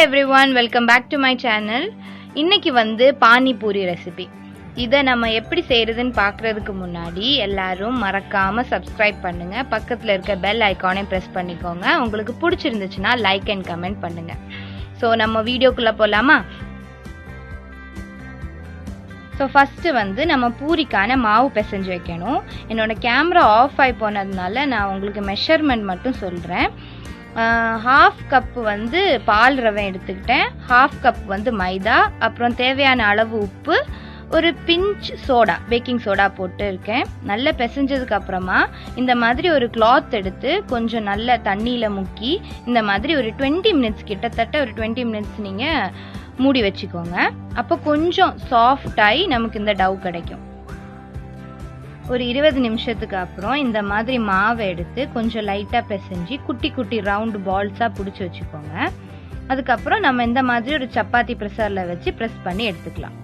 everyone, welcome back to my channel. இன்னைக்கு வந்து pani puri recipe. இதை நம்ம எப்படி செய்யறதுன்னு பார்க்கறதுக்கு முன்னாடி எல்லாரும் மறக்காம subscribe பண்ணுங்க. பக்கத்துல இருக்க பெல் ஐகானை பிரஸ் பண்ணிக்கோங்க. உங்களுக்கு பிடிச்சிருந்துச்சுன்னா லைக் அண்ட் கமெண்ட் பண்ணுங்க. ஸோ நம்ம வீடியோக்குள்ள போலாமா? ஸோ ஃபஸ்ட்டு வந்து நம்ம பூரிக்கான மாவு பிசைஞ்சு வைக்கணும். என்னோட கேமரா ஆஃப் ஆகி போனதுனால நான் உங்களுக்கு மெஷர்மெண்ட் மட்டும் சொல்கிறேன். 1/2 கப் வந்து பால் ரவை எடுத்துக்கிட்டேன், 1/2 கப் வந்து மைதா, அப்புறம் தேவையான அளவு உப்பு, ஒரு பிஞ்ச் சோடா, பேக்கிங் சோடா போட்டு இருக்கேன். நல்லா பிசைஞ்சதுக்கு அப்புறமா இந்த மாதிரி ஒரு கிளாத் எடுத்து கொஞ்சம் நல்ல தண்ணியில் முக்கி இந்த மாதிரி ஒரு 20 மினிட்ஸ், கிட்டத்தட்ட ஒரு 20 மினிட்ஸ் நீங்கள் மூடி வச்சுக்கோங்க. அப்போ கொஞ்சம் சாஃப்டாகி நமக்கு இந்த டவ் கிடைக்கும். ஒரு 20 நிமிஷத்துக்கு அப்புறம் இந்த மாதிரி மாவை எடுத்து கொஞ்சம் லைட்டாக பிசைஞ்சு குட்டி குட்டி ரவுண்டு பால்ஸாக பிடிச்சி வச்சுக்கோங்க. அதுக்கப்புறம் நம்ம இந்த மாதிரி ஒரு சப்பாத்தி ப்ரெஷரில் வச்சு ப்ரெஸ் பண்ணி எடுத்துக்கலாம்.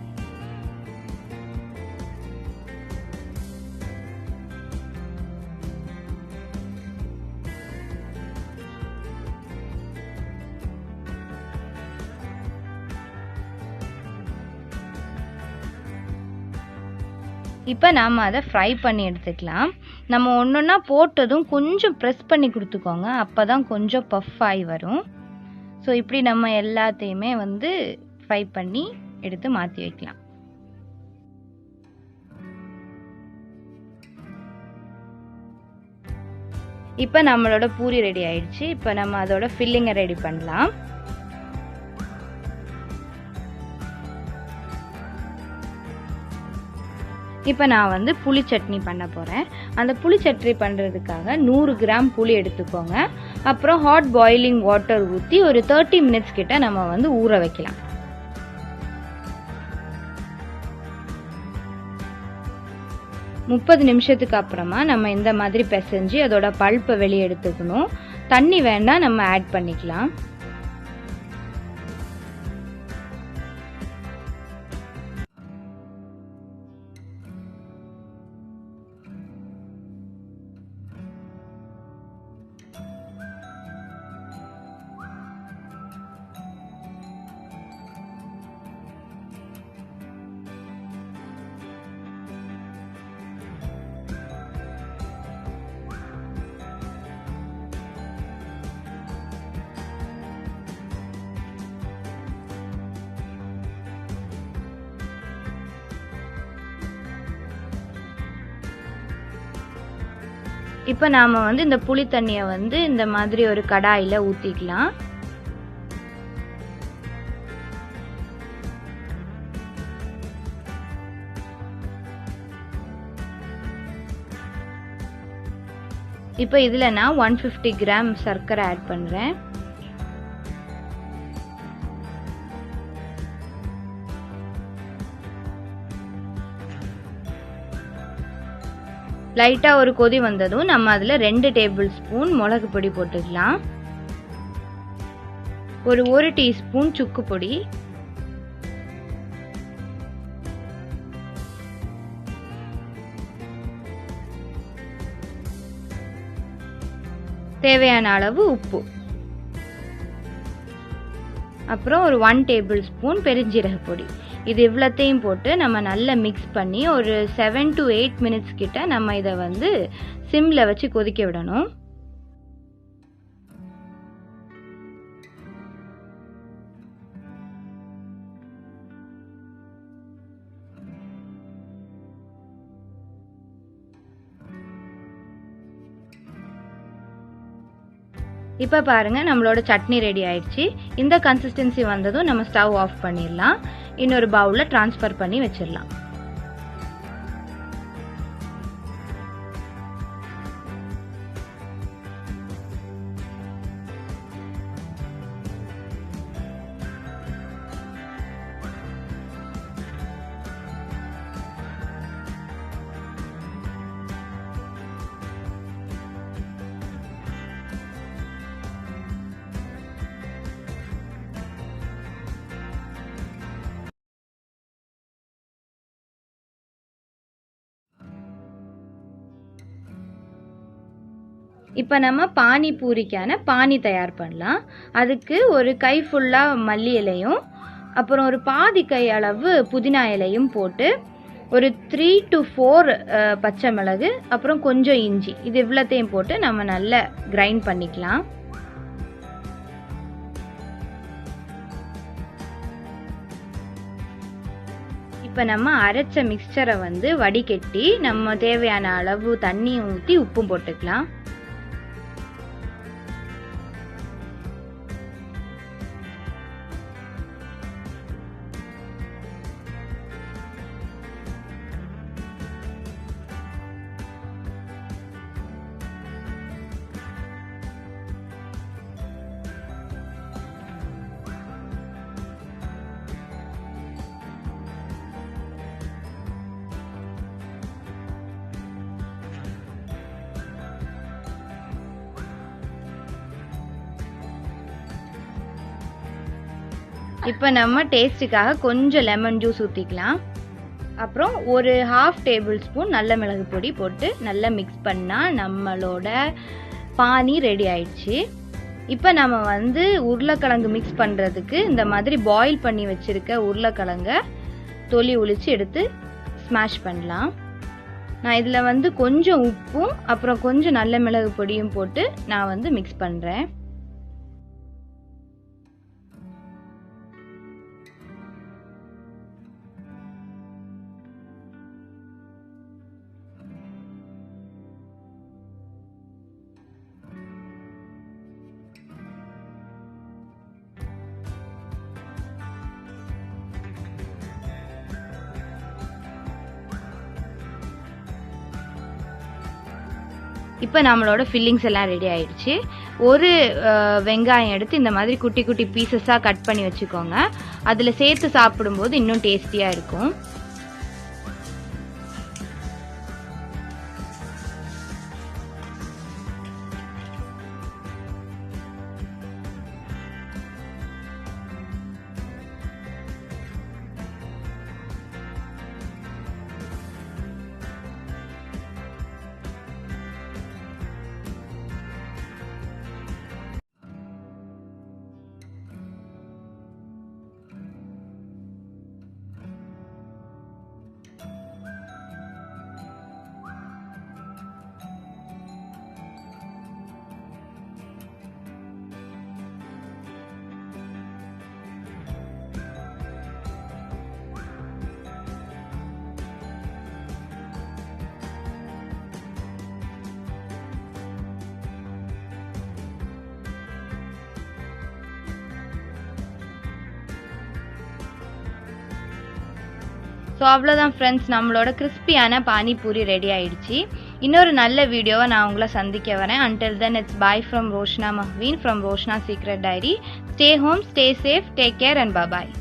இப்போ நாம் அதை ஃப்ரை பண்ணி எடுத்துக்கலாம். நம்ம ஒன்றொன்னா போட்டதும் கொஞ்சம் ப்ரெஸ் பண்ணி கொடுத்துக்கோங்க, அப்போ தான் கொஞ்சம் பஃப் ஆகி வரும். ஸோ இப்படி நம்ம எல்லாத்தையுமே வந்து ஃப்ரை பண்ணி எடுத்து மாற்றி வைக்கலாம். இப்போ நம்மளோட பூரி ரெடி ஆயிடுச்சு. இப்போ நம்ம அதோட ஃபில்லிங்கை ரெடி பண்ணலாம். இப்போ நான் வந்து புளி சட்னி பண்ண போகிறேன். அந்த புளி சட்னி பண்ணுறதுக்காக 100 கிராம் புளி எடுத்துக்கோங்க. அப்புறம் ஹாட் பாயிலிங் வாட்டர் ஊற்றி ஒரு 30 மினிட்ஸ் கிட்ட நம்ம வந்து ஊற வைக்கலாம். முப்பது நிமிஷத்துக்கு அப்புறமா நம்ம இந்த மாதிரி பிசைஞ்சு அதோட பல்ப்பை வெளியே எடுத்துக்கணும். தண்ணி வேண்டாம், நம்ம ஆட் பண்ணிக்கலாம். இப்போ நாம் வந்து இந்த புளி தண்ணியை வந்து இந்த மாதிரி ஒரு கடாயில் ஊற்றிக்கலாம். இப்போ இதில் நான் 150 கிராம் சர்க்கரை ஆட் பண்ணுறேன். லைட்டாக ஒரு கொதி வந்ததும் நம்ம அதில் 2 டேபிள் ஸ்பூன் மிளகு பொடி போட்டுக்கலாம். ஒரு 1 டீஸ்பூன் சுக்கு பொடி, தேவையான அளவு உப்பு, அப்புறம் ஒரு 1 டேபிள் ஸ்பூன் பெருஞ்சீரக பொடி. இது இவ்வளத்தையும் போட்டு நம்ம நல்லா மிக்ஸ் பண்ணி ஒரு 7 to 8 மினிட்ஸ் கிட்ட நம்ம இதை வந்து சிம்மில் வச்சு கொதிக்க விடணும். இப்போ பாருங்கள், நம்மளோட சட்னி ரெடி ஆயிடுச்சு. இந்த கன்சிஸ்டன்சி வந்ததும் நம்ம ஸ்டவ் ஆஃப் பண்ணிடலாம். இன்னொரு பவுலில் ட்ரான்ஸ்ஃபர் பண்ணி வச்சிடலாம். இப்போ நம்ம பானிபூரிக்கான பானி தயார் பண்ணலாம். அதுக்கு ஒரு கை ஃபுல்லாக மல்லி இலையும் அப்புறம் ஒரு பாதி கை அளவு புதினா இலையும் போட்டு ஒரு 3 to 4 பச்சை மிளகு அப்புறம் கொஞ்சம் இஞ்சி இது இவ்வளோத்தையும் போட்டு நம்ம நல்லா கிரைண்ட் பண்ணிக்கலாம். இப்போ நம்ம அரைச்ச மிக்சரை வந்து வடிகட்டி நம்ம தேவையான அளவு தண்ணி ஊற்றி உப்பும் போட்டுக்கலாம். இப்போ நம்ம டேஸ்ட்டுக்காக கொஞ்சம் லெமன் ஜூஸ் ஊற்றிக்கலாம். அப்புறம் ஒரு 1/2 டேபிள் ஸ்பூன் நல்ல மிளகு பொடி போட்டு நல்லா மிக்ஸ் பண்ணால் நம்மளோட பானி ரெடி ஆயிடுச்சு. இப்போ நம்ம வந்து உருளைக்கிழங்கு மிக்ஸ் பண்ணுறதுக்கு இந்த மாதிரி பாயில் பண்ணி வச்சுருக்க உருளைக்கிழங்க தொலி உளிச்சு எடுத்து ஸ்மாஷ் பண்ணலாம். நான் இதில் வந்து கொஞ்சம் உப்பும் அப்புறம் கொஞ்சம் நல்ல மிளகு பொடியும் போட்டு நான் வந்து மிக்ஸ் பண்ணுறேன். இப்போ நம்மளோட ஃபில்லிங்ஸ் எல்லாம் ரெடி ஆயிடுச்சு. ஒரு வெங்காயம் எடுத்து இந்த மாதிரி குட்டி குட்டி பீசஸாக கட் பண்ணி வச்சுக்கோங்க. அதில் சேர்த்து சாப்பிடும்போது இன்னும் டேஸ்டியாக இருக்கும். ஸோ அவ்வளோதான் ஃப்ரெண்ட்ஸ், நம்மளோட கிறிஸ்பியான பானிபூரி ரெடி ஆயிடுச்சு. இன்னொரு நல்ல வீடியோவை நான் உங்களை சந்திக்க வரேன். Until then it's bye from Roshna Mahveen from Roshna secret diary. Stay home, stay safe, take care and bye.